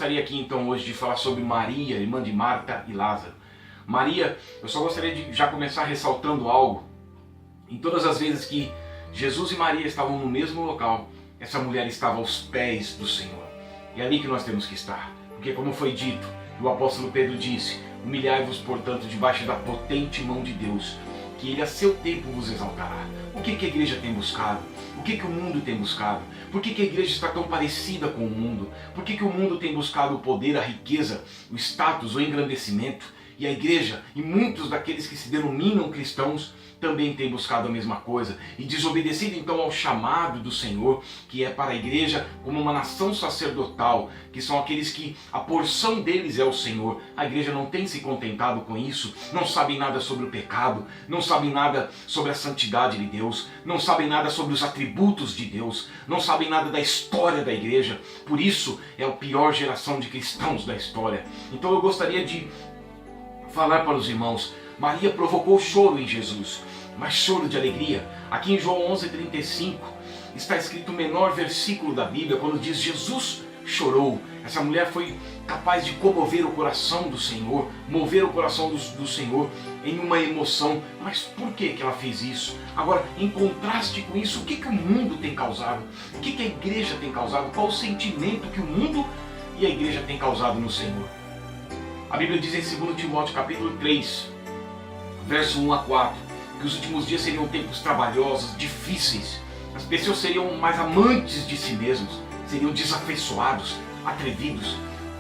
gostaria aqui então hoje de falar sobre Maria, irmã de Marta e Lázaro. Maria, eu só gostaria de já começar ressaltando algo. Em todas as vezes que Jesus e Maria estavam no mesmo local, essa mulher estava aos pés do Senhor. E é ali que nós temos que estar. Porque como foi dito, o apóstolo Pedro disse: humilhai-vos, portanto, debaixo da potente mão de Deus, que Ele a seu tempo vos exaltará. O que a igreja tem buscado? O que o mundo tem buscado? Por que a igreja está tão parecida com o mundo? Por que o mundo tem buscado o poder, a riqueza, o status, o engrandecimento? E a igreja, e muitos daqueles que se denominam cristãos, também têm buscado a mesma coisa e desobedecido então ao chamado do Senhor, que é para a igreja como uma nação sacerdotal, que são aqueles que a porção deles é o Senhor. A igreja não tem se contentado com isso, não sabem nada sobre o pecado, não sabem nada sobre a santidade de Deus, não sabem nada sobre os atributos de Deus, não sabem nada da história da igreja. Por isso é a pior geração de cristãos da história. Então eu gostaria de falar para os irmãos: Maria provocou choro em Jesus, mas choro de alegria. Aqui em João 11:35 está escrito o menor versículo da Bíblia, quando diz Jesus chorou. Essa mulher foi capaz de comover o coração do Senhor, mover o coração do Senhor em uma emoção. Mas por que ela fez isso? Agora, em contraste com isso, o que o mundo tem causado? O que a igreja tem causado? Qual o sentimento que o mundo e a igreja tem causado no Senhor? A Bíblia diz em 2 Timóteo capítulo 3, verso 1 a 4, que os últimos dias seriam tempos trabalhosos, difíceis. As pessoas seriam mais amantes de si mesmos, seriam desafeiçoados, atrevidos,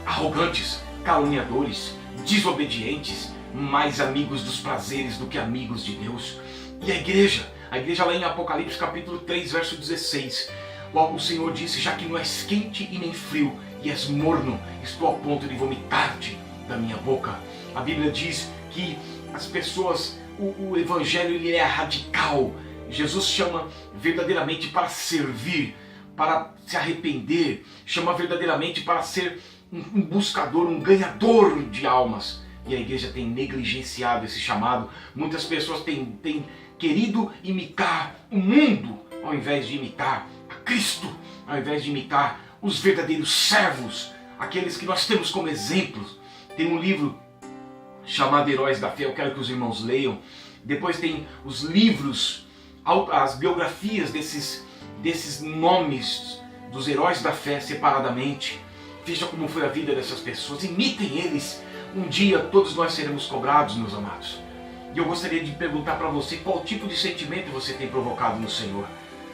arrogantes, caluniadores, desobedientes, mais amigos dos prazeres do que amigos de Deus. E a igreja lá em Apocalipse capítulo 3, verso 16, o Senhor disse: já que não és quente e nem frio, e és morno, estou a ponto de vomitar-te da minha boca. A Bíblia diz que as pessoas, o evangelho ele é radical. Jesus chama verdadeiramente para servir, para se arrepender, chama verdadeiramente para ser um buscador, um ganhador de almas. E a igreja tem negligenciado esse chamado. Muitas pessoas têm querido imitar o mundo, ao invés de imitar a Cristo, ao invés de imitar os verdadeiros servos, aqueles que nós temos como exemplos. Tem um livro chamado Heróis da Fé, eu quero que os irmãos leiam. Depois tem os livros, as biografias desses nomes dos heróis da fé separadamente. Veja como foi a vida dessas pessoas, imitem eles. Um dia todos nós seremos cobrados, meus amados. E eu gostaria de perguntar para você: qual tipo de sentimento você tem provocado no Senhor?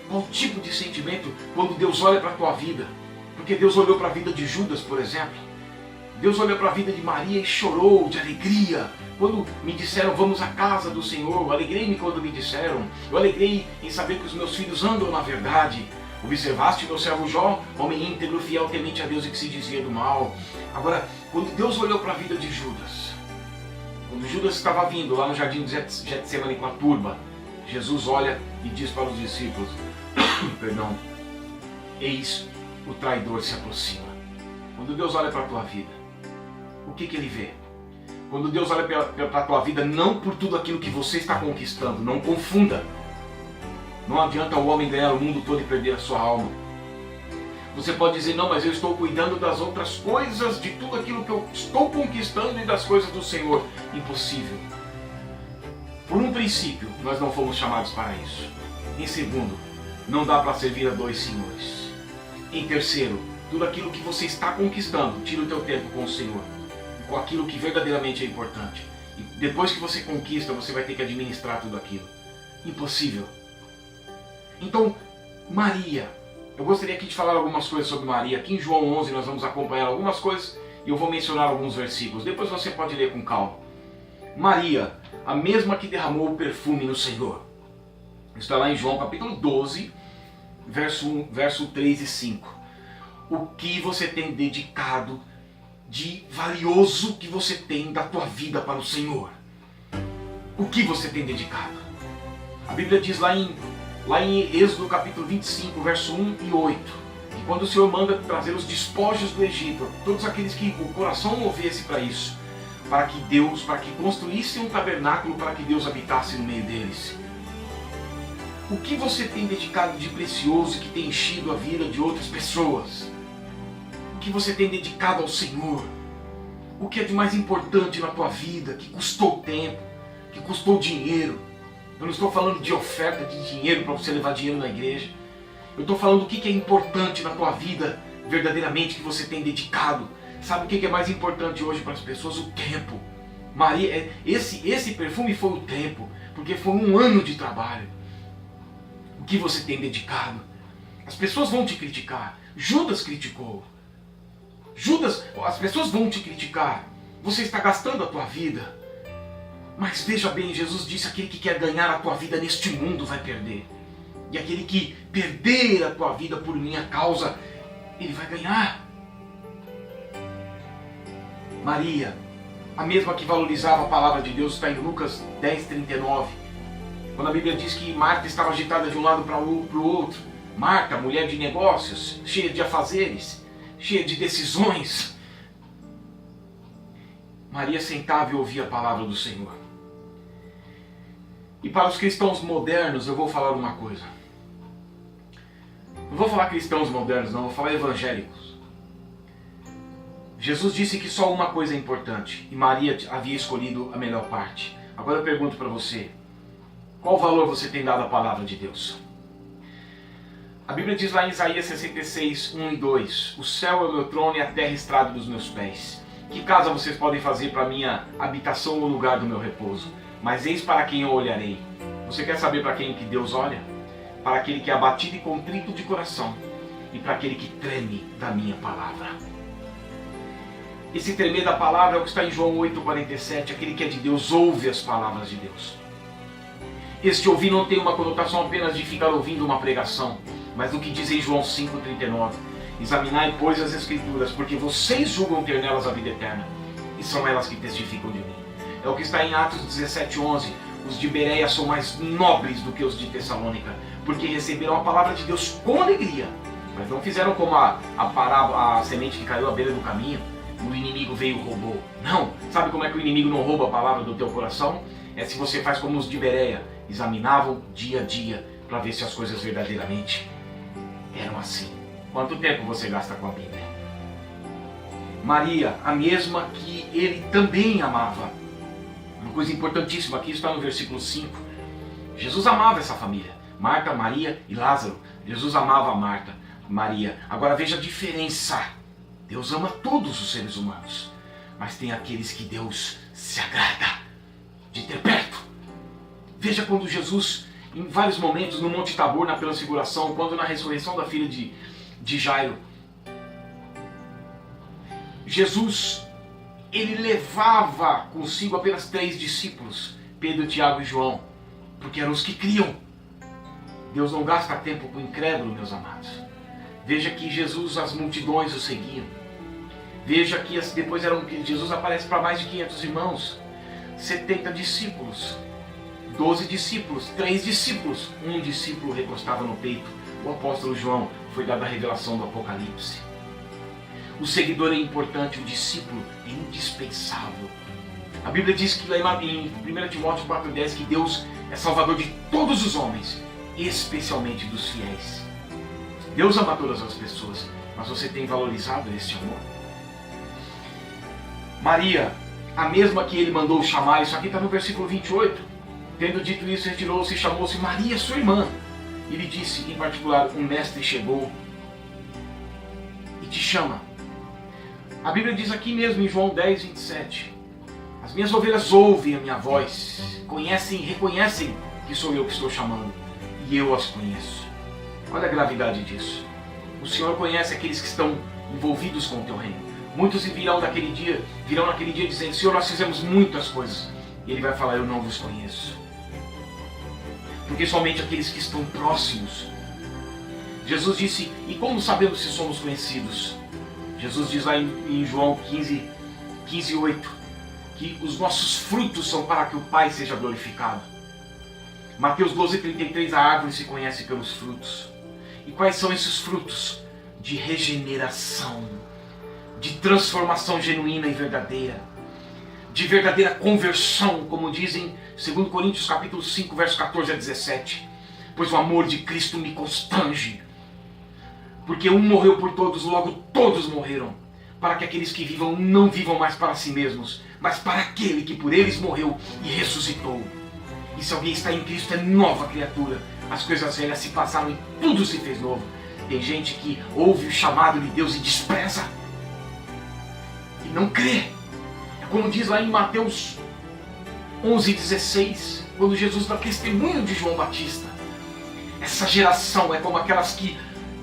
Qual tipo de sentimento quando Deus olha para a tua vida? Porque Deus olhou para a vida de Judas, por exemplo. Deus olhou para a vida de Maria e chorou de alegria. Quando me disseram: vamos à casa do Senhor, eu alegrei-me quando me disseram. Eu alegrei em saber que os meus filhos andam na verdade. Observaste meu servo Jó, homem íntegro, fiel, temente a Deus e que se dizia do mal. Agora, quando Deus olhou para a vida de Judas, quando Judas estava vindo lá no jardim de Getsemane com a turba, Jesus olha e diz para os discípulos: perdão, eis o traidor se aproxima. Quando Deus olha para a tua vida, o que ele vê? Quando Deus olha para a tua vida, não por tudo aquilo que você está conquistando, não confunda. Não adianta o homem ganhar o mundo todo e perder a sua alma. Você pode dizer: não, mas eu estou cuidando das outras coisas, de tudo aquilo que eu estou conquistando e das coisas do Senhor. Impossível. Por um princípio, nós não fomos chamados para isso. Em segundo, não dá para servir a dois senhores. Em terceiro, tudo aquilo que você está conquistando, tira o teu tempo com o Senhor, com aquilo que verdadeiramente é importante. E depois que você conquista, você vai ter que administrar tudo aquilo. Impossível. Então, Maria, eu gostaria aqui de falar algumas coisas sobre Maria. Aqui em João 11 nós vamos acompanhar algumas coisas e eu vou mencionar alguns versículos. Depois você pode ler com calma. Maria, a mesma que derramou o perfume no Senhor. Está lá em João capítulo 12, verso 3 e 5. O que você tem dedicado de valioso que você tem da tua vida para o Senhor? O que você tem dedicado? A Bíblia diz lá em Êxodo capítulo 25, verso 1 e 8, que quando o Senhor manda trazer os despojos do Egito, todos aqueles que o coração movesse para isso, para que construíssem um tabernáculo para que Deus habitasse no meio deles. O que você tem dedicado de precioso que tem enchido a vida de outras pessoas? que você tem dedicado ao Senhor, o que é de mais importante na tua vida, que custou tempo, que custou dinheiro. Eu não estou falando de oferta de dinheiro para você levar dinheiro na igreja. Eu estou falando o que é importante na tua vida, verdadeiramente, que você tem dedicado. Sabe o que é mais importante hoje para as pessoas? O tempo. Maria, esse perfume foi o tempo, porque foi um ano de trabalho. O que você tem dedicado? As pessoas vão te criticar. Judas criticou. As pessoas vão te criticar. Você está gastando a tua vida. Mas veja bem, Jesus disse, aquele que quer ganhar a tua vida neste mundo vai perder. E aquele que perder a tua vida por minha causa, ele vai ganhar. Maria, a mesma que valorizava a palavra de Deus, está em Lucas 10:39. Quando a Bíblia diz que Marta estava agitada de um lado para o outro. Marta, mulher de negócios, cheia de afazeres, cheia de decisões. Maria sentava e ouvia a palavra do Senhor. E para os cristãos modernos eu vou falar uma coisa. Não vou falar cristãos modernos, não, vou falar evangélicos. Jesus disse que só uma coisa é importante, e Maria havia escolhido a melhor parte. Agora eu pergunto para você, qual valor você tem dado à palavra de Deus? A Bíblia diz lá em Isaías 66, 1 e 2, o céu é o meu trono e a terra estrado dos meus pés. Que casa vocês podem fazer para minha habitação ou lugar do meu repouso? Mas eis para quem eu olharei. Você quer saber para quem que Deus olha? Para aquele que é abatido e contrito de coração, e para aquele que treme da minha palavra. Esse tremer da palavra é o que está em João 8,47, aquele que é de Deus ouve as palavras de Deus. Este ouvir não tem uma conotação apenas de ficar ouvindo uma pregação, mas do que diz em João 5,39. Examinai, pois, as Escrituras, porque vocês julgam ter nelas a vida eterna, e são elas que testificam de mim. É o que está em Atos 17,11. Os de Bereia são mais nobres do que os de Tessalônica, porque receberam a palavra de Deus com alegria, mas não fizeram como a semente que caiu à beira do caminho, o inimigo veio e roubou. Não! Sabe como é que o inimigo não rouba a palavra do teu coração? É se você faz como os de Bereia, examinavam dia a dia para ver se as coisas verdadeiramente eram assim. Quanto tempo você gasta com a Bíblia? Maria, a mesma que ele também amava. Uma coisa importantíssima aqui está no versículo 5. Jesus amava essa família. Marta, Maria e Lázaro. Jesus amava Marta, Maria. Agora veja a diferença. Deus ama todos os seres humanos. Mas tem aqueles que Deus se agrada de ter perto. Veja quando Jesus, em vários momentos, no Monte Tabor, na transfiguração, quando na ressurreição da filha de Jairo, Jesus, ele levava consigo apenas 3 discípulos, Pedro, Tiago e João, porque eram os que criam. Deus não gasta tempo com o incrédulo, meus amados. Veja que Jesus, as multidões o seguiam. Veja que depois Jesus aparece para mais de 500 irmãos, 70 discípulos, 12 discípulos, 3 discípulos, um discípulo recostava no peito. O apóstolo João foi dada a revelação do Apocalipse. O seguidor é importante, o discípulo é indispensável. A Bíblia diz que lá em 1 Timóteo 4,10 que Deus é salvador de todos os homens, especialmente dos fiéis. Deus ama todas as pessoas, mas você tem valorizado esse amor? Maria, a mesma que ele mandou chamar, isso aqui está no versículo 28. Tendo dito isso, retirou-se e chamou-se Maria, sua irmã. E lhe disse, em particular, um mestre chegou e te chama. A Bíblia diz aqui mesmo, em João 10, 27. As minhas ovelhas ouvem a minha voz, reconhecem que sou eu que estou chamando, e eu as conheço. Olha a gravidade disso. O Senhor conhece aqueles que estão envolvidos com o teu reino. Muitos virão naquele dia dizendo, Senhor, nós fizemos muitas coisas. E Ele vai falar, eu não vos conheço. Porque somente aqueles que estão próximos. Jesus disse, e como sabemos se somos conhecidos? Jesus diz lá em João 15, 8, que os nossos frutos são para que o Pai seja glorificado. Mateus 12, 33, a árvore se conhece pelos frutos. E quais são esses frutos? De regeneração, de transformação genuína e verdadeira, de verdadeira conversão, como dizem 2 Coríntios capítulo 5, verso 14 a 17. Pois o amor de Cristo me constrange, Porque um morreu por todos, logo todos morreram, para que aqueles que vivam não vivam mais para si mesmos, mas para aquele que por eles morreu e ressuscitou. E se alguém está em Cristo, é nova criatura. As coisas velhas se passaram e tudo se fez novo. Tem gente que ouve o chamado de Deus e despreza, e não crê. É como diz lá em Mateus 11,16, quando Jesus dá testemunho de João Batista. Essa geração é como aquelas que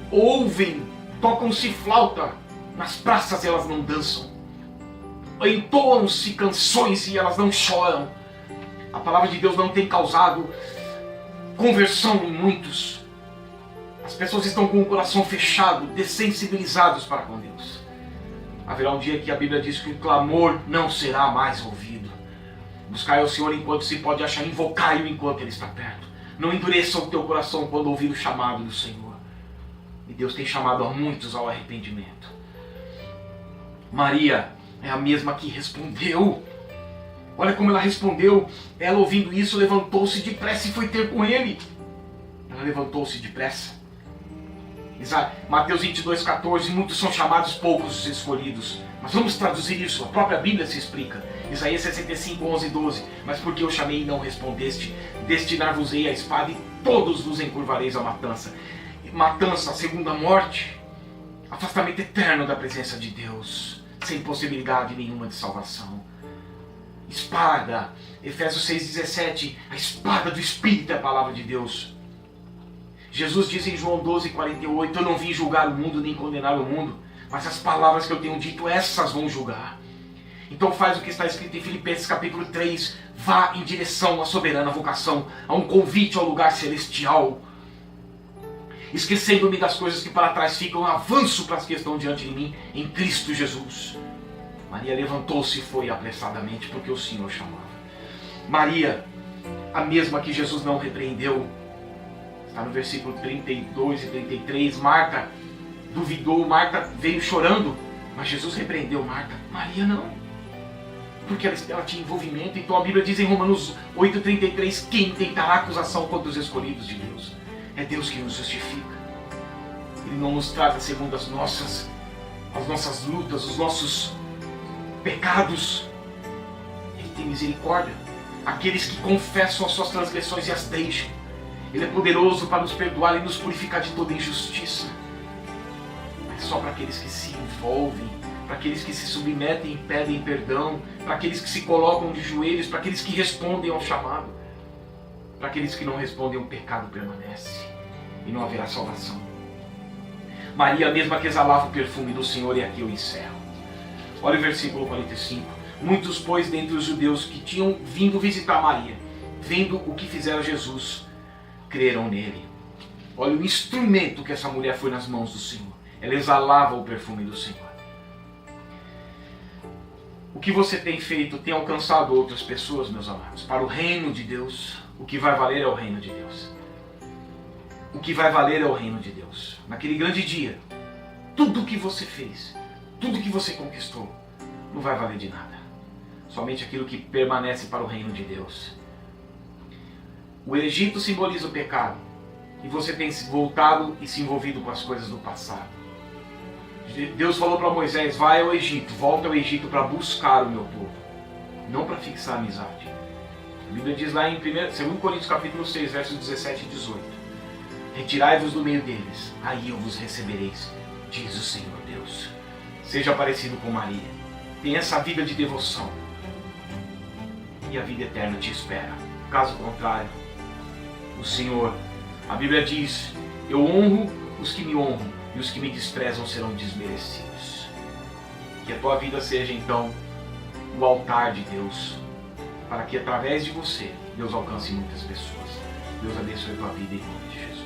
ouvem, tocam-se flauta, nas praças elas não dançam, entoam-se canções e elas não choram. A palavra de Deus não tem causado conversão em muitos. As pessoas estão com o coração fechado, dessensibilizados para com Deus. Haverá um dia que a Bíblia diz que o clamor não será mais ouvido. Buscai ao Senhor enquanto se pode achar, invocai-o enquanto Ele está perto. Não endureça o teu coração quando ouvir o chamado do Senhor. E Deus tem chamado a muitos ao arrependimento. Maria é a mesma que respondeu. Olha como ela respondeu. Ela, ouvindo isso, levantou-se depressa e foi ter com ele. Ela levantou-se depressa. Mateus 22,14, muitos são chamados, poucos os escolhidos. Mas vamos traduzir isso, a própria Bíblia se explica. Isaías 65, 11 e 12. Mas porque eu chamei e não respondeste, destinar-vos-ei a espada e todos vos encurvareis à matança. Matança, a segunda morte, afastamento eterno da presença de Deus, sem possibilidade nenhuma de salvação. Espada, Efésios 6,17, a espada do Espírito é a palavra de Deus. Jesus diz em João 12,48, eu não vim julgar o mundo nem condenar o mundo, mas as palavras que eu tenho dito, essas vão julgar. Então faz o que está escrito em Filipenses capítulo 3, vá em direção à soberana vocação, a um convite ao lugar celestial. Esquecendo-me das coisas que para trás ficam, avanço para as que estão diante de mim, em Cristo Jesus. Maria levantou-se e foi apressadamente, porque o Senhor chamava. Maria, a mesma que Jesus não repreendeu, está no versículo 32 e 33, Marta duvidou, Marta veio chorando, mas Jesus repreendeu Marta. Maria não, porque ela tinha envolvimento. Então a Bíblia diz em Romanos 8,33, quem tentará acusação contra os escolhidos de Deus? É Deus que nos justifica. Ele não nos trata segundo as nossas lutas, os nossos pecados. Ele tem misericórdia. Aqueles que confessam as suas transgressões e as deixam. Ele é poderoso para nos perdoar e nos purificar de toda injustiça. Mas só para aqueles que se envolvem, para aqueles que se submetem e pedem perdão, para aqueles que se colocam de joelhos, para aqueles que respondem ao chamado. Para aqueles que não respondem, o pecado permanece e não haverá salvação. Maria, mesma que exalava o perfume do Senhor, e aqui eu encerro. Olha o versículo 45. Muitos, pois, dentre os judeus que tinham vindo visitar Maria, vendo o que fizera Jesus, creram nele. Olha o instrumento que essa mulher foi nas mãos do Senhor. Ela exalava o perfume do Senhor. O que você tem feito tem alcançado outras pessoas, meus amados, para o reino de Deus. O que vai valer é o reino de Deus. O que vai valer é o reino de Deus. Naquele grande dia, tudo o que você fez, tudo o que você conquistou, não vai valer de nada. Somente aquilo que permanece para o reino de Deus. O Egito simboliza o pecado. E você tem voltado e se envolvido com as coisas do passado. Deus falou para Moisés, vai ao Egito, volta ao Egito para buscar o meu povo. Não para fixar amizade. A Bíblia diz lá em 2 Coríntios capítulo 6, versos 17 e 18. Retirai-vos do meio deles, aí eu vos recebereis, diz o Senhor Deus. Seja parecido com Maria. Tenha essa vida de devoção. E a vida eterna te espera. Caso contrário, o Senhor, a Bíblia diz, eu honro os que me honram e os que me desprezam serão desmerecidos. Que a tua vida seja então o altar de Deus, para que através de você Deus alcance muitas pessoas. Deus abençoe a tua vida em nome de Jesus.